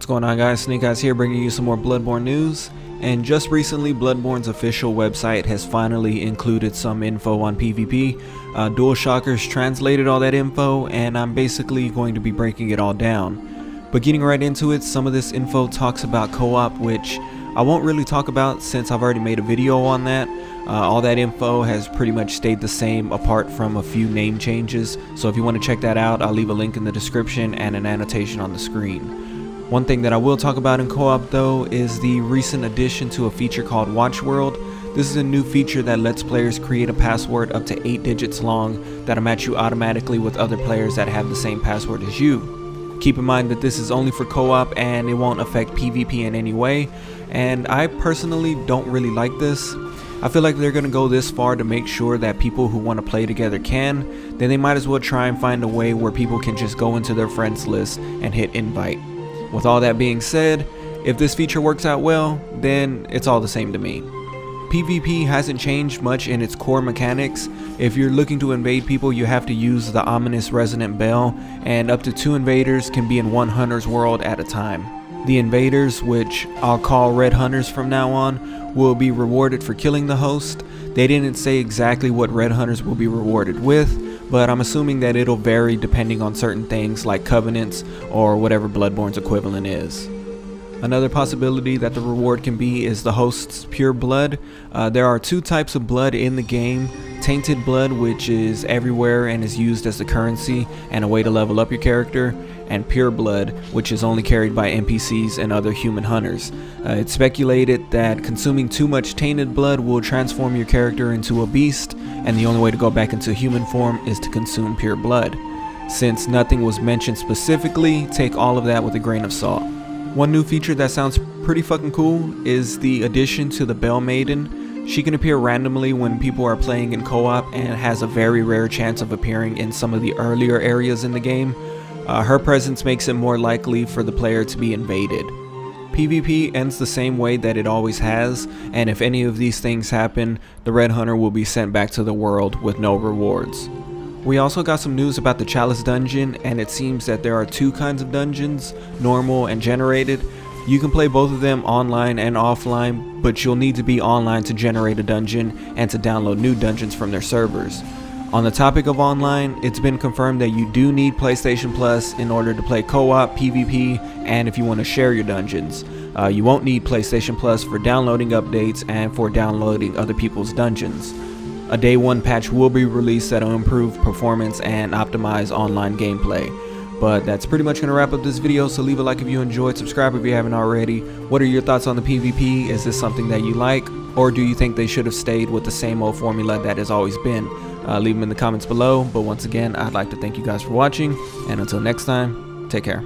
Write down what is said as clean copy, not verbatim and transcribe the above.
What's going on, guys? Snake Eyes here, bringing you some more Bloodborne news. And just recently, Bloodborne's official website has finally included some info on PvP. DualShockers translated all that info, and I'm basically going to be breaking it all down. But getting right into it, some of this info talks about co-op, which I won't really talk about since I've already made a video on that. All that info has pretty much stayed the same apart from a few name changes. So if you want to check that out, I'll leave a link in the description and an annotation on the screen. One thing that I will talk about in co-op though is the recent addition to a feature called Watch World. This is a new feature that lets players create a password up to 8 digits long that'll match you automatically with other players that have the same password as you. Keep in mind that this is only for co-op and it won't affect PvP in any way, and I personally don't really like this. I feel like they're going to go this far to make sure that people who want to play together can, then they might as well try and find a way where people can just go into their friends list and hit invite. With all that being said, if this feature works out well, then it's all the same to me. PvP hasn't changed much in its core mechanics. If you're looking to invade people, you have to use the ominous resonant bell, and up to 2 invaders can be in one hunter's world at a time. The invaders, which I'll call red hunters from now on, will be rewarded for killing the host. They didn't say exactly what red hunters will be rewarded with, but I'm assuming that it'll vary depending on certain things like covenants or whatever Bloodborne's equivalent is. Another possibility that the reward can be is the host's pure blood. There are 2 types of blood in the game. Tainted blood, which is everywhere and is used as the currency and a way to level up your character, and pure blood, which is only carried by NPCs and other human hunters. It's speculated that consuming too much tainted blood will transform your character into a beast, and the only way to go back into human form is to consume pure blood. Since nothing was mentioned specifically, take all of that with a grain of salt. One new feature that sounds pretty fucking cool is the addition to the Bell Maiden. She can appear randomly when people are playing in co-op and has a very rare chance of appearing in some of the earlier areas in the game. Her presence makes it more likely for the player to be invaded. PvP ends the same way that it always has, and if any of these things happen, the Red Hunter will be sent back to the world with no rewards. We also got some news about the Chalice dungeon, and it seems that there are 2 kinds of dungeons, normal and generated. You can play both of them online and offline, but you'll need to be online to generate a dungeon and to download new dungeons from their servers. On the topic of online, it's been confirmed that you do need PlayStation Plus in order to play co-op, PvP, and if you want to share your dungeons. You won't need PlayStation Plus for downloading updates and for downloading other people's dungeons. A day 1 patch will be released that'll improve performance and optimize online gameplay. But that's pretty much going to wrap up this video, so leave a like if you enjoyed, subscribe if you haven't already. What are your thoughts on the PvP? Is this something that you like? Or do you think they should have stayed with the same old formula that has always been? Leave them in the comments below. But once again, I'd like to thank you guys for watching, and until next time, take care.